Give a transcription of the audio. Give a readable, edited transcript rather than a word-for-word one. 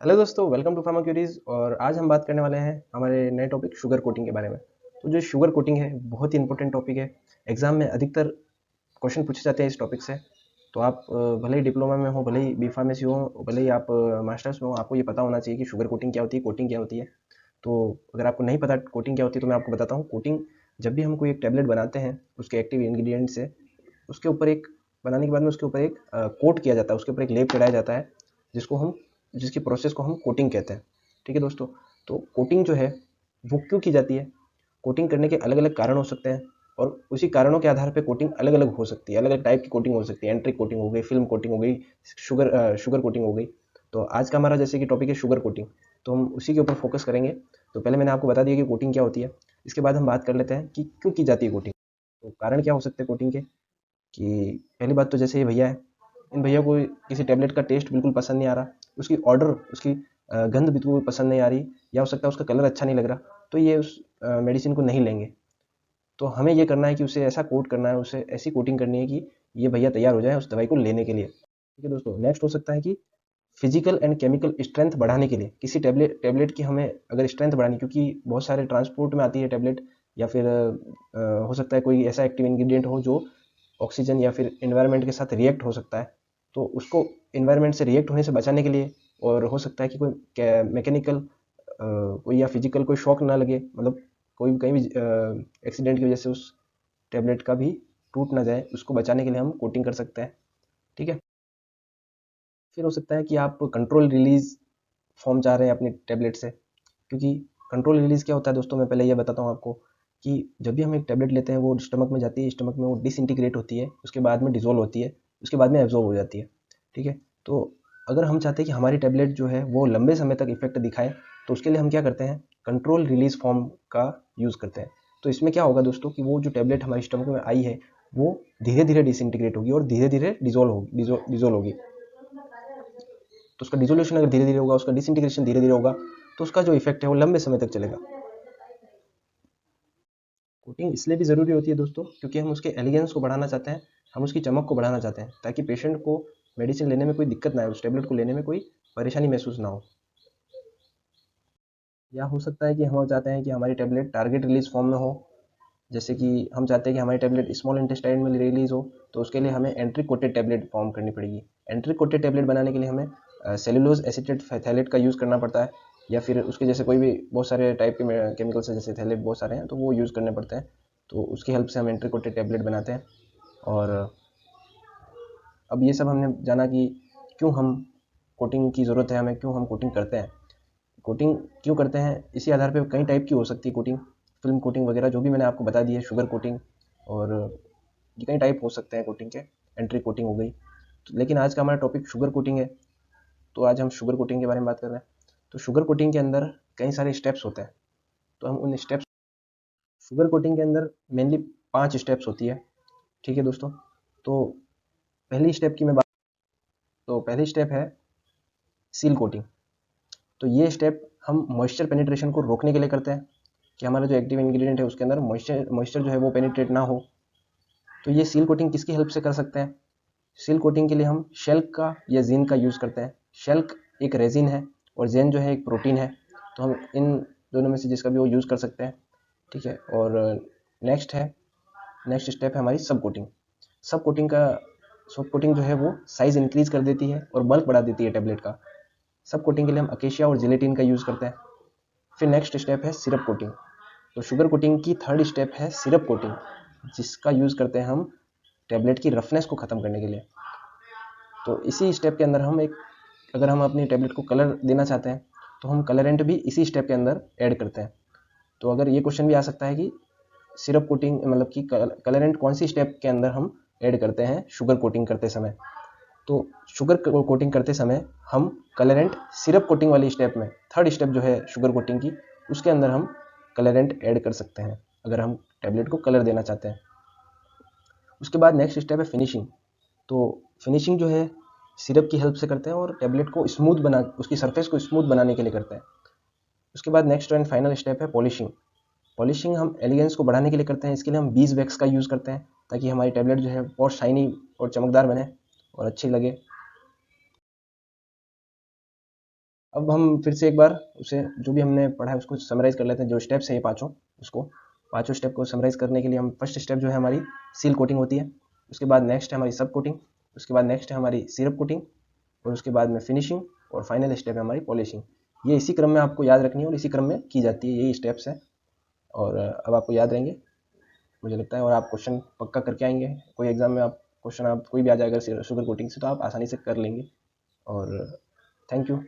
Hello दोस्तों, welcome to फार्माक्यूरीज। और आज हम बात करने वाले हैं हमारे नए टॉपिक शुगर कोटिंग के बारे में। तो जो शुगर कोटिंग है बहुत ही इंपॉर्टेंट टॉपिक है। एग्जाम में अधिकतर क्वेश्चन पूछे जाते हैं इस टॉपिक से। तो आप भले ही डिप्लोमा में हो, भले ही बी फार्मेसी हो, भले ही आप मास्टर्स में हो, आपको ये पता होना चाहिए कि शुगर कोटिंग क्या होती है, कोटिंग क्या होती है। तो अगर आपको नहीं पता कोटिंग क्या होती है तो मैं आपको बताता हूँ। कोटिंग, जब भी हम कोई एक टैबलेट बनाते हैं उसके एक्टिव इंग्रेडिएंट से, उसके ऊपर एक बनाने के बाद में उसके ऊपर एक कोट किया जाता है, उसके ऊपर एक लेप चढ़ाया जाता है, जिसको हम जिसकी प्रोसेस को हम कोटिंग कहते हैं। ठीक है दोस्तों। तो कोटिंग जो है वो क्यों की जाती है, कोटिंग करने के अलग अलग कारण हो सकते हैं, और उसी कारणों के आधार पे कोटिंग अलग अलग हो सकती है। अलग अलग टाइप की कोटिंग हो सकती है। एंट्रिक कोटिंग हो गई, फिल्म कोटिंग हो गई, शुगर कोटिंग हो गई। तो आज का हमारा जैसे कि टॉपिक है शुगर कोटिंग, तो हम उसी के ऊपर फोकस करेंगे। तो पहले मैंने आपको बता दिया कि कोटिंग क्या होती है। इसके बाद हम बात कर लेते हैं कि क्यों की जाती है कोटिंग। तो कारण क्या हो सकते हैं कोटिंग के, कि पहली बात तो जैसे ये भैया है, इन भैया को किसी टैबलेट का टेस्ट बिल्कुल पसंद नहीं आ रहा, उसकी ऑर्डर, उसकी गंध बिल्कुल पसंद नहीं आ रही, या हो सकता है उसका कलर अच्छा नहीं लग रहा, तो ये उस मेडिसिन को नहीं लेंगे। तो हमें ये करना है कि उसे ऐसा कोट करना है, उसे ऐसी कोटिंग करनी है कि ये भैया तैयार हो जाए उस दवाई को लेने के लिए। ठीक है दोस्तों। नेक्स्ट हो सकता है कि फिजिकल एंड केमिकल स्ट्रेंथ बढ़ाने के लिए, किसी टैबलेट की हमें अगर स्ट्रेंथ बढ़ानी, क्योंकि बहुत सारे ट्रांसपोर्ट में आती है टैबलेट, या फिर हो सकता है कोई ऐसा एक्टिव इंग्रेडिएंट हो जो ऑक्सीजन या फिर इन्वायरमेंट के साथ रिएक्ट हो सकता है। तो उसको इन्वायरमेंट से रिएक्ट होने से बचाने के लिए, और हो सकता है कि कोई मैकेनिकल कोई या फिजिकल कोई शॉक ना लगे, मतलब कोई कहीं भी एक्सीडेंट की वजह से उस टैबलेट का भी टूट ना जाए, उसको बचाने के लिए हम कोटिंग कर सकते हैं। ठीक है। फिर हो सकता है कि आप कंट्रोल रिलीज फॉर्म चाह रहे हैं अपनी टैबलेट से, क्योंकि कंट्रोल रिलीज क्या होता है दोस्तों, मैं पहले ये बताता हूँ आपको कि जब भी हम एक टैबलेट लेते हैं वो स्टमक में जाती है, स्टमक में वो डिसइंटीग्रेट होती है, उसके बाद में डिजोल्व होती है, उसके बाद में एब्जॉर्ब हो जाती है। ठीक है। तो अगर हम चाहते हैं कि हमारी टैबलेट जो है वो लंबे समय तक इफेक्ट दिखाए, तो उसके लिए हम क्या करते हैं, कंट्रोल रिलीज फॉर्म का यूज़ करते हैं। तो इसमें क्या होगा दोस्तों कि वो जो टैबलेट हमारी स्टमक में आई है वो धीरे धीरे डिसइंटीग्रेट होगी और धीरे धीरे डिजोल्व होगी। तो उसका डिजोल्यूशन अगर धीरे धीरे होगा, उसका डिसइंटीग्रेशन धीरे धीरे होगा, तो उसका जो इफेक्ट है वो लंबे समय तक चलेगा। कोटिंग इसलिए भी ज़रूरी होती है दोस्तों, क्योंकि हम उसके एलिगेंस को बढ़ाना चाहते हैं, हम उसकी चमक को बढ़ाना चाहते हैं, ताकि पेशेंट को मेडिसिन लेने में कोई दिक्कत ना आए, उस टेबलेट को लेने में कोई परेशानी महसूस ना हो। या हो सकता है कि हम चाहते हैं कि हमारी टेबलेट टारगेट रिलीज फॉर्म में हो, जैसे कि हम चाहते हैं कि हमारी टेबलेट स्मॉल इंटेस्टाइन में रिलीज हो, तो उसके लिए हमें एंट्री कोटेड टेबलेट फॉर्म करनी पड़ेगी। एंट्री कोटेड टेबलेट बनाने के लिए हमें सेलुलोज एसिटेट थैलेट का यूज़ करना पड़ता है, या फिर उसके जैसे कोई भी बहुत सारे टाइप के केमिकल्स हैं, जैसे थैलेट बहुत सारे हैं, तो वो यूज़ करने पड़ते हैं। तो उसकी हेल्प से हम एंट्री कोटेड टेबलेट बनाते हैं। और अब ये सब हमने जाना कि क्यों हम कोटिंग की ज़रूरत है, हमें क्यों हम कोटिंग करते हैं। कोटिंग क्यों करते हैं, इसी आधार पे कई टाइप की हो सकती है कोटिंग, फिल्म कोटिंग वगैरह, जो भी मैंने आपको बता दी है, शुगर कोटिंग, और ये कई टाइप हो सकते हैं कोटिंग के। एंट्री कोटिंग हो गई। तो लेकिन आज का हमारा टॉपिक शुगर कोटिंग है, तो आज हम शुगर कोटिंग के बारे में बात कर रहे हैं। तो शुगर कोटिंग के अंदर कई सारे स्टेप्स होते हैं, तो हम उन स्टेप्स, शुगर कोटिंग के अंदर मेनली 5 स्टेप्स होती है। ठीक है दोस्तों। तो पहली स्टेप की मैं बात, तो पहली स्टेप है सील कोटिंग। तो ये स्टेप हम मॉइस्चर पेनिट्रेशन को रोकने के लिए करते हैं, कि हमारा जो एक्टिव इंग्रेडिएंट है उसके अंदर मॉइस्चर जो है वो पेनिट्रेट ना हो। तो ये सील कोटिंग किसकी हेल्प से कर सकते हैं, सील कोटिंग के लिए हम शेल्क का या जीन का यूज़ करते हैं। शेल्क एक रेजिन है और जेन जो है एक प्रोटीन है, तो हम इन दोनों में से जिसका भी वो यूज़ कर सकते हैं। ठीक है। और नेक्स्ट स्टेप है हमारी सब कोटिंग। सब कोटिंग का सब कोटिंग जो है वो साइज़ इंक्रीज कर देती है और बल्क बढ़ा देती है टैबलेट का। सब कोटिंग के लिए हम अकेशिया और जिलेटिन का यूज़ करते हैं। फिर नेक्स्ट स्टेप है सिरप कोटिंग। तो शुगर कोटिंग की थर्ड स्टेप है सिरप कोटिंग, जिसका यूज़ करते हैं हम टैबलेट की रफनेस को ख़त्म करने के लिए। तो इसी स्टेप के अंदर हम एक, अगर हम अपनी टैबलेट को कलर देना चाहते हैं तो हम कलरेंट भी इसी स्टेप के अंदर ऐड करते हैं। तो अगर ये क्वेश्चन भी आ सकता है कि सिरप कोटिंग मतलब कि कलरेंट कौन सी स्टेप के अंदर हम ऐड करते हैं शुगर कोटिंग करते समय। तो शुगर कोटिंग करते समय हम कलरेंट सिरप कोटिंग वाली स्टेप में, थर्ड स्टेप जो है शुगर कोटिंग की, उसके अंदर हम कलरेंट ऐड कर सकते हैं अगर हम टैबलेट को कलर देना चाहते हैं। उसके बाद नेक्स्ट स्टेप है फिनिशिंग। तो फिनिशिंग जो है सिरप की हेल्प से करते हैं और टैबलेट को स्मूथ बना, उसकी सरफेस को स्मूथ बनाने के लिए करते हैं। उसके बाद नेक्स्ट एंड फाइनल स्टेप है पॉलिशिंग। पॉलिशिंग हम एलिगेंस को बढ़ाने के लिए करते हैं। इसके लिए हम बीज वैक्स का यूज़ करते हैं, ताकि हमारी टैबलेट जो है और शाइनी और चमकदार बने और अच्छी लगे। अब हम फिर से एक बार उसे जो भी हमने पढ़ा है उसको समराइज़ कर लेते हैं, जो स्टेप्स हैं ये पाँचों, उसको पाँचों स्टेप को समराइज़ करने के लिए हम फर्स्ट स्टेप जो है हमारी सील कोटिंग होती है, उसके बाद नेक्स्ट है हमारी सब कोटिंग, उसके बाद नेक्स्ट है हमारी सिरप कोटिंग, और उसके बाद में फिनिशिंग, और फाइनल स्टेप है हमारी पॉलिशिंग। ये इसी क्रम में आपको याद रखनी है और इसी क्रम में की जाती है, यही स्टेप्स हैं। और अब आपको याद रहेंगे मुझे लगता है, और आप क्वेश्चन पक्का करके आएंगे। कोई एग्जाम में आप क्वेश्चन आप कोई भी आ जाएगा शुगर कोटिंग से तो आप आसानी से कर लेंगे। और थैंक यू।